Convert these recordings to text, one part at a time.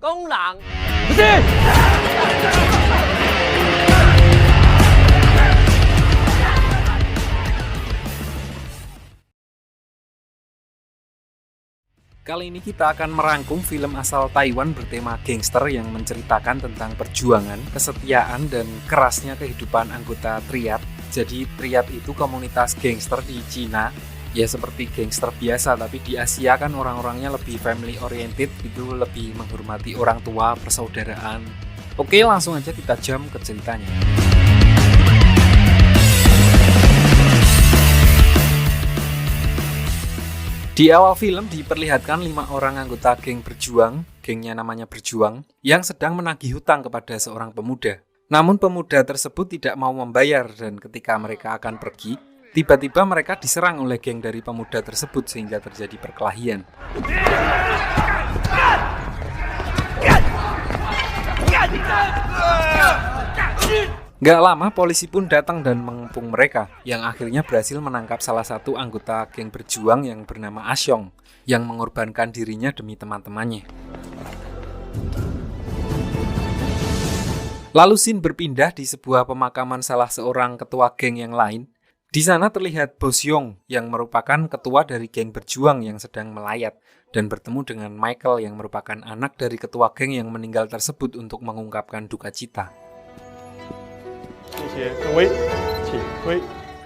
工人。不是。Kali ini kita akan merangkum film asal Taiwan bertema gangster yang menceritakan tentang perjuangan, kesetiaan, dan kerasnya kehidupan anggota triad. Jadi triad itu komunitas gangster di Cina, ya seperti gangster biasa, tapi di Asia kan orang-orangnya lebih family oriented, gitu, lebih menghormati orang tua, persaudaraan. Oke, langsung aja kita jump ke ceritanya. Di awal film diperlihatkan 5 orang anggota geng berjuang, gengnya namanya Berjuang, yang sedang menagih hutang kepada seorang pemuda. Namun pemuda tersebut tidak mau membayar dan ketika mereka akan pergi, tiba-tiba mereka diserang oleh geng dari pemuda tersebut sehingga terjadi perkelahian. Gak lama polisi pun datang dan mengepung mereka, yang akhirnya berhasil menangkap salah satu anggota geng berjuang yang bernama Asyong, yang mengorbankan dirinya demi teman-temannya. Lalu scene berpindah di sebuah pemakaman salah seorang ketua geng yang lain. Di sana terlihat Bos Yong yang merupakan ketua dari geng berjuang yang sedang melayat dan bertemu dengan Michael yang merupakan anak dari ketua geng yang meninggal tersebut untuk mengungkapkan duka cita.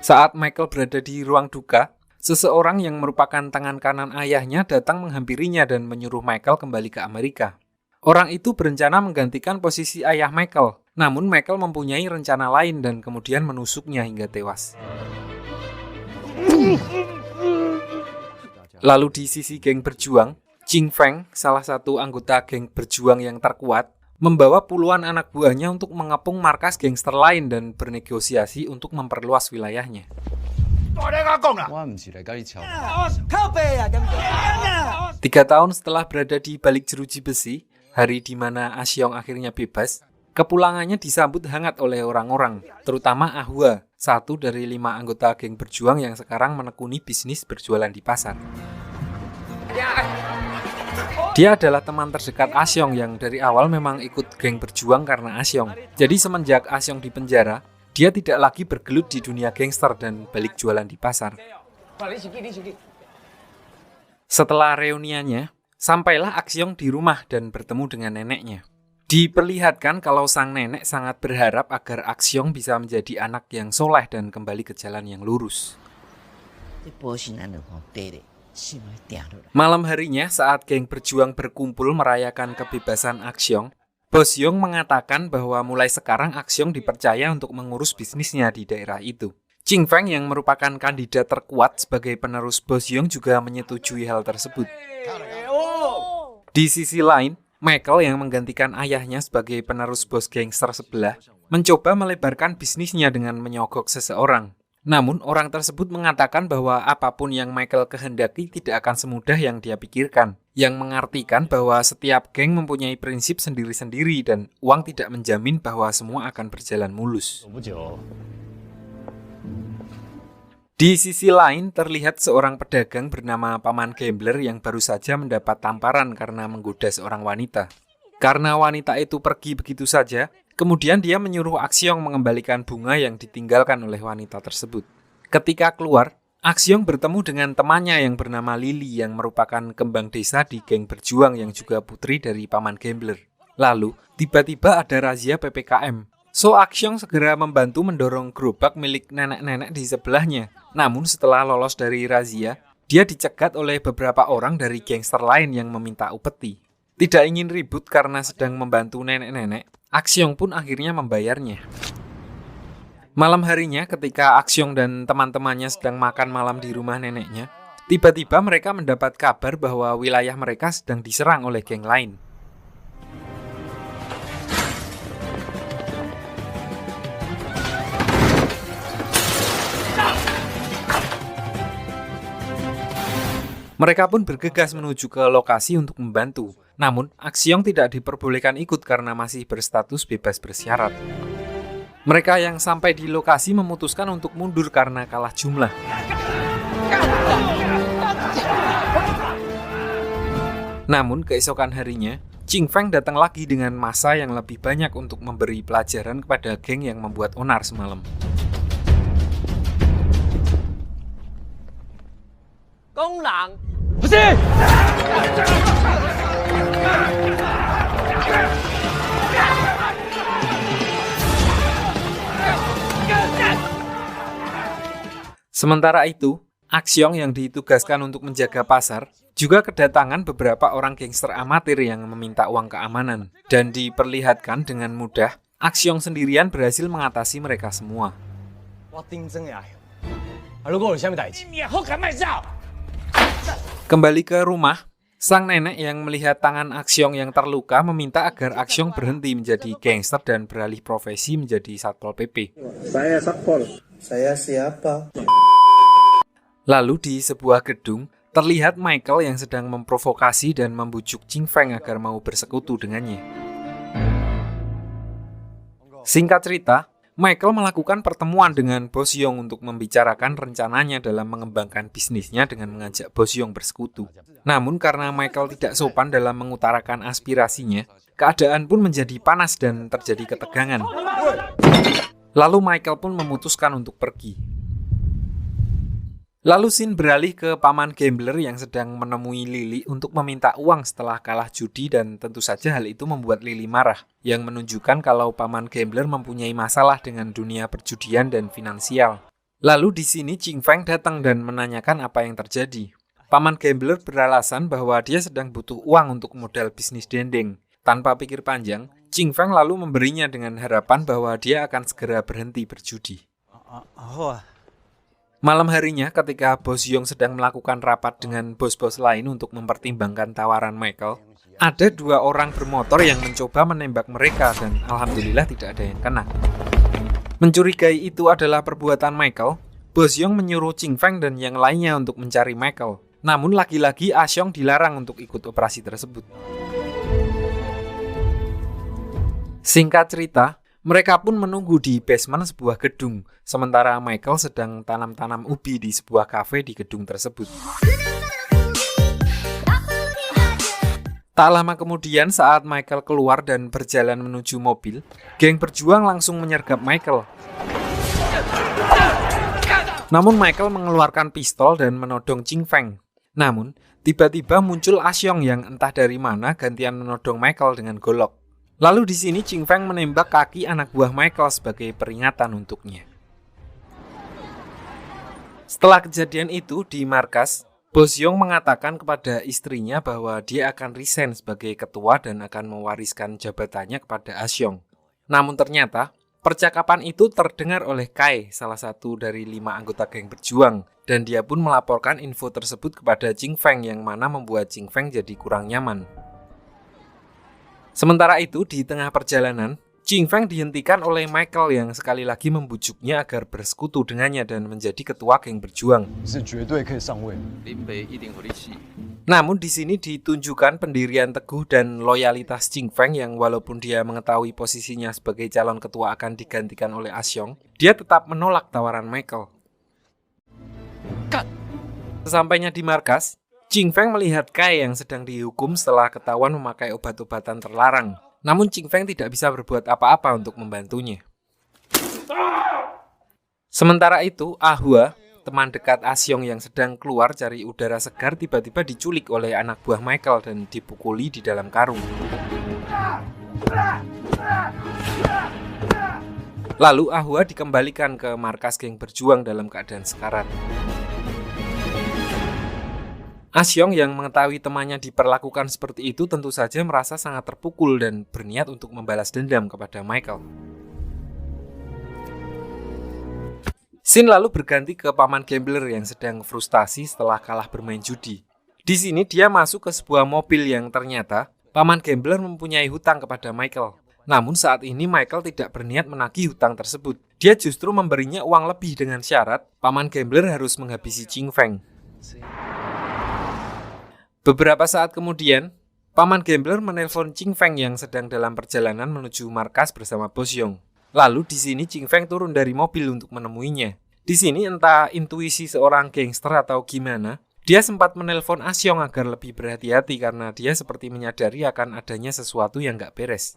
Saat Michael berada di ruang duka, seseorang yang merupakan tangan kanan ayahnya datang menghampirinya dan menyuruh Michael kembali ke Amerika. Orang itu berencana menggantikan posisi ayah Michael, namun Michael mempunyai rencana lain dan kemudian menusuknya hingga tewas. Lalu di sisi geng berjuang, Ching Feng, salah satu anggota geng berjuang yang terkuat, membawa puluhan anak buahnya untuk mengepung markas gangster lain dan bernegosiasi untuk memperluas wilayahnya. 3 tahun setelah berada di balik jeruji besi, hari di mana Asyong akhirnya bebas, kepulangannya disambut hangat oleh orang-orang, terutama Ahua, satu dari 5 anggota geng berjuang yang sekarang menekuni bisnis berjualan di pasar. Dia adalah teman terdekat Asyong yang dari awal memang ikut geng berjuang karena Asyong. Jadi semenjak Asyong di penjara, dia tidak lagi bergelut di dunia gangster dan balik jualan di pasar. Setelah reuniannya, sampailah Asyong di rumah dan bertemu dengan neneknya. Diperlihatkan kalau sang nenek sangat berharap agar Asyong bisa menjadi anak yang soleh dan kembali ke jalan yang lurus. Malam harinya saat geng berjuang berkumpul merayakan kebebasan Asyong, Bos Yong mengatakan bahwa mulai sekarang Asyong dipercaya untuk mengurus bisnisnya di daerah itu. Ching Feng yang merupakan kandidat terkuat sebagai penerus Bos Yong juga menyetujui hal tersebut. Di sisi lain, Michael yang menggantikan ayahnya sebagai penerus bos gangster sebelah, mencoba melebarkan bisnisnya dengan menyogok seseorang. Namun, orang tersebut mengatakan bahwa apapun yang Michael kehendaki tidak akan semudah yang dia pikirkan, yang mengartikan bahwa setiap geng mempunyai prinsip sendiri-sendiri dan uang tidak menjamin bahwa semua akan berjalan mulus. Di sisi lain, terlihat seorang pedagang bernama Paman Gambler yang baru saja mendapat tamparan karena menggoda seorang wanita. Karena wanita itu pergi begitu saja, kemudian dia menyuruh Asyong mengembalikan bunga yang ditinggalkan oleh wanita tersebut. Ketika keluar, Asyong bertemu dengan temannya yang bernama Lily yang merupakan kembang desa di geng berjuang yang juga putri dari Paman Gambler. Lalu, tiba-tiba ada razia PPKM. So Asyong segera membantu mendorong gerobak milik nenek-nenek di sebelahnya. Namun setelah lolos dari razia, dia dicegat oleh beberapa orang dari gangster lain yang meminta upeti. Tidak ingin ribut karena sedang membantu nenek-nenek, Asyong pun akhirnya membayarnya. Malam harinya ketika Asyong dan teman-temannya sedang makan malam di rumah neneknya, tiba-tiba mereka mendapat kabar bahwa wilayah mereka sedang diserang oleh geng lain. Mereka pun bergegas menuju ke lokasi untuk membantu. Namun, Asyong tidak diperbolehkan ikut karena masih berstatus bebas bersyarat. Mereka yang sampai di lokasi memutuskan untuk mundur karena kalah jumlah. Namun, keesokan harinya, Ching Feng datang lagi dengan massa yang lebih banyak untuk memberi pelajaran kepada geng yang membuat onar semalam. Gonglang, 不是。Sementara itu, Axiong yang ditugaskan untuk menjaga pasar juga kedatangan beberapa orang gangster amatir yang meminta uang keamanan. Dan diperlihatkan dengan mudah, Axiong sendirian berhasil mengatasi mereka semua. Kembali ke rumah, sang nenek yang melihat tangan Axiong yang terluka meminta agar Axiong berhenti menjadi gangster dan beralih profesi menjadi Satpol PP. Saya Satpol. Saya siapa? Lalu di sebuah gedung, terlihat Michael yang sedang memprovokasi dan membujuk Ching Feng agar mau bersekutu dengannya. Singkat cerita, Michael melakukan pertemuan dengan Bos Yong untuk membicarakan rencananya dalam mengembangkan bisnisnya dengan mengajak Bos Yong bersekutu. Namun karena Michael tidak sopan dalam mengutarakan aspirasinya, keadaan pun menjadi panas dan terjadi ketegangan. Lalu Michael pun memutuskan untuk pergi. Lalu scene beralih ke paman gambler yang sedang menemui Lily untuk meminta uang setelah kalah judi, dan tentu saja hal itu membuat Lily marah, yang menunjukkan kalau paman gambler mempunyai masalah dengan dunia perjudian dan finansial. Lalu di sini Ching Feng datang dan menanyakan apa yang terjadi. Paman gambler beralasan bahwa dia sedang butuh uang untuk modal bisnis dendeng. Tanpa pikir panjang, Ching Feng lalu memberinya dengan harapan bahwa dia akan segera berhenti berjudi. Malam harinya ketika Bos Yong sedang melakukan rapat dengan bos-bos lain untuk mempertimbangkan tawaran Michael, ada dua orang bermotor yang mencoba menembak mereka dan alhamdulillah tidak ada yang kena. Mencurigai itu adalah perbuatan Michael, Bos Yong menyuruh Ching Feng dan yang lainnya untuk mencari Michael. Namun lagi-lagi Axiong dilarang untuk ikut operasi tersebut. Singkat cerita, mereka pun menunggu di basement sebuah gedung, sementara Michael sedang tanam-tanam ubi di sebuah kafe di gedung tersebut. Tak lama kemudian saat Michael keluar dan berjalan menuju mobil, geng berjuang langsung menyergap Michael. Namun Michael mengeluarkan pistol dan menodong Ching Feng. Namun, tiba-tiba muncul Axiong yang entah dari mana gantian menodong Michael dengan golok. Lalu di sini Ching Feng menembak kaki anak buah Michael sebagai peringatan untuknya. Setelah kejadian itu di markas, Bos Yong mengatakan kepada istrinya bahwa dia akan resign sebagai ketua dan akan mewariskan jabatannya kepada Axiong. Namun ternyata percakapan itu terdengar oleh Kai, salah satu dari 5 anggota geng berjuang, dan dia pun melaporkan info tersebut kepada Ching Feng yang mana membuat Ching Feng jadi kurang nyaman. Sementara itu, di tengah perjalanan, Ching Feng dihentikan oleh Michael yang sekali lagi membujuknya agar bersekutu dengannya dan menjadi ketua geng berjuang. Namun di sini ditunjukkan pendirian teguh dan loyalitas Ching Feng yang walaupun dia mengetahui posisinya sebagai calon ketua akan digantikan oleh Axiong, dia tetap menolak tawaran Michael. Sesampainya di markas, Ching Feng melihat Kai yang sedang dihukum setelah ketahuan memakai obat-obatan terlarang. Namun Ching Feng tidak bisa berbuat apa-apa untuk membantunya. Sementara itu, Ahua, teman dekat Axiong yang sedang keluar cari udara segar, tiba-tiba diculik oleh anak buah Michael dan dipukuli di dalam karung. Lalu Ahua dikembalikan ke markas geng berjuang dalam keadaan sekarat. Axiong yang mengetahui temannya diperlakukan seperti itu tentu saja merasa sangat terpukul dan berniat untuk membalas dendam kepada Michael. Scene lalu berganti ke paman gambler yang sedang frustasi setelah kalah bermain judi. Di sini dia masuk ke sebuah mobil yang ternyata paman gambler mempunyai hutang kepada Michael. Namun saat ini Michael tidak berniat menagih hutang tersebut. Dia justru memberinya uang lebih dengan syarat paman gambler harus menghabisi Ching Feng. Beberapa saat kemudian, paman gambler menelpon Ching Feng yang sedang dalam perjalanan menuju markas bersama Bos Yong. Lalu di sini Ching Feng turun dari mobil untuk menemuinya. Di sini entah intuisi seorang gangster atau gimana, Dia sempat menelpon Asyong agar lebih berhati-hati karena dia seperti menyadari akan adanya sesuatu yang gak beres.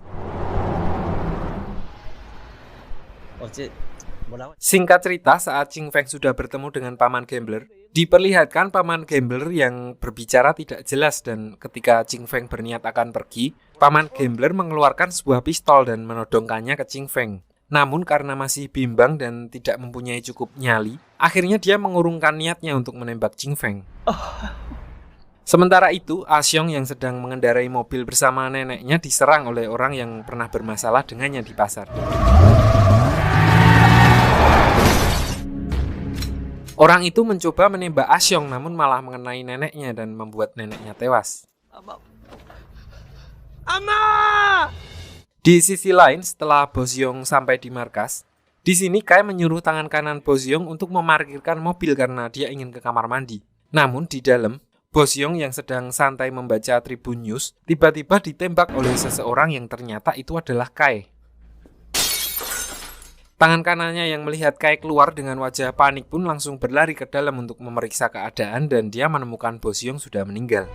Singkat cerita, saat Ching Feng sudah bertemu dengan paman gambler, diperlihatkan paman gambler yang berbicara tidak jelas dan ketika Ching Feng berniat akan pergi, paman gambler mengeluarkan sebuah pistol dan menodongkannya ke Ching Feng. Namun karena masih bimbang dan tidak mempunyai cukup nyali, akhirnya dia mengurungkan niatnya untuk menembak Ching Feng. Sementara itu, Asyong yang sedang mengendarai mobil bersama neneknya diserang oleh orang yang pernah bermasalah dengannya di pasar. Orang itu mencoba menembak Asyong namun malah mengenai neneknya dan membuat neneknya tewas. Ama! Di sisi lain, setelah Bosyong sampai di markas, di sini Kai menyuruh tangan kanan Bosyong untuk memarkirkan mobil karena dia ingin ke kamar mandi. Namun di dalam, Bosyong yang sedang santai membaca Tribun News tiba-tiba ditembak oleh seseorang yang ternyata itu adalah Kai. Tangan kanannya yang melihat Kai keluar dengan wajah panik pun langsung berlari ke dalam untuk memeriksa keadaan dan dia menemukan Bosyong sudah meninggal.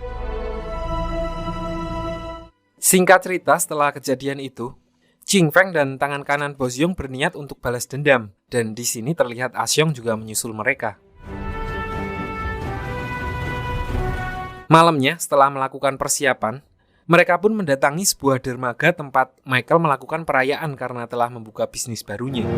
Singkat cerita, setelah kejadian itu, Ching Feng dan tangan kanan Bosyong berniat untuk balas dendam, dan di sini terlihat Asyong juga menyusul mereka. Malamnya, setelah melakukan persiapan, mereka pun mendatangi sebuah dermaga tempat Michael melakukan perayaan karena telah membuka bisnis barunya.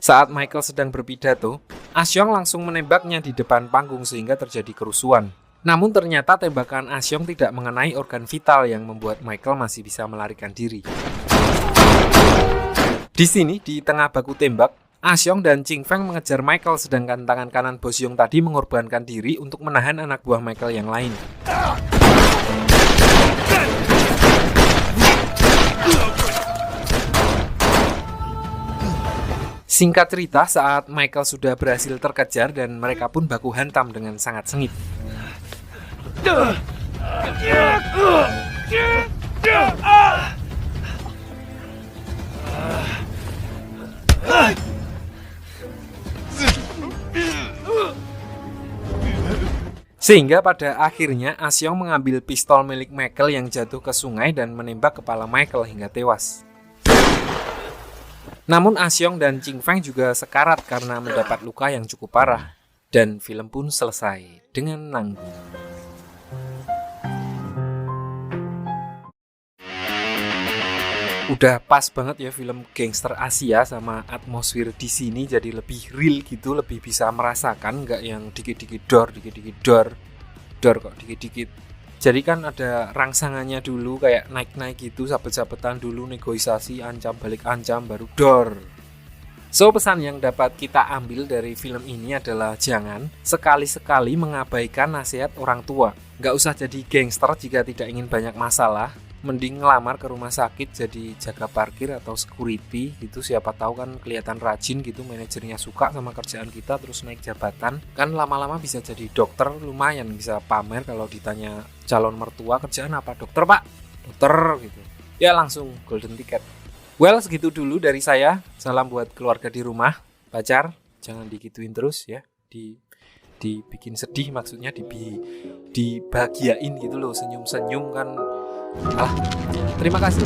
Saat Michael sedang berpidato, Asyong langsung menembaknya di depan panggung sehingga terjadi kerusuhan. Namun ternyata tembakan Asyong tidak mengenai organ vital yang membuat Michael masih bisa melarikan diri. Di sini, di tengah baku tembak, Asyong dan Ching Feng mengejar Michael sedangkan tangan kanan Bosyong tadi mengorbankan diri untuk menahan anak buah Michael yang lain. Singkat cerita, saat Michael sudah berhasil terkejar dan mereka pun baku hantam dengan sangat sengit. Sehingga pada akhirnya Asyong mengambil pistol milik Michael yang jatuh ke sungai dan menembak kepala Michael hingga tewas. Namun Asyong dan Ching Feng juga sekarat karena mendapat luka yang cukup parah. Dan film pun selesai dengan nanggung. Udah pas banget ya film gangster Asia sama atmosfer di sini jadi lebih real gitu, lebih bisa merasakan, nggak yang dikit-dikit dor kok dikit-dikit. Jadi kan ada rangsangannya dulu kayak naik-naik gitu, sabet-sabetan dulu, negosiasi, ancam balik ancam, baru dor. So pesan yang dapat kita ambil dari film ini adalah jangan sekali-sekali mengabaikan nasihat orang tua. Nggak usah jadi gangster jika tidak ingin banyak masalah. Mending ngelamar ke rumah sakit jadi jaga parkir atau security gitu, siapa tahu kan kelihatan rajin gitu, manajernya suka sama kerjaan kita terus naik jabatan, kan lama-lama bisa jadi dokter, lumayan bisa pamer kalau ditanya calon mertua kerjaan apa, dokter pak, dokter gitu ya, langsung golden ticket. Well, segitu dulu dari saya. Salam buat keluarga di rumah. Pacar jangan digituin terus ya, dibikin sedih, maksudnya dibahagiain gitu loh, senyum-senyum kan. Terima kasih.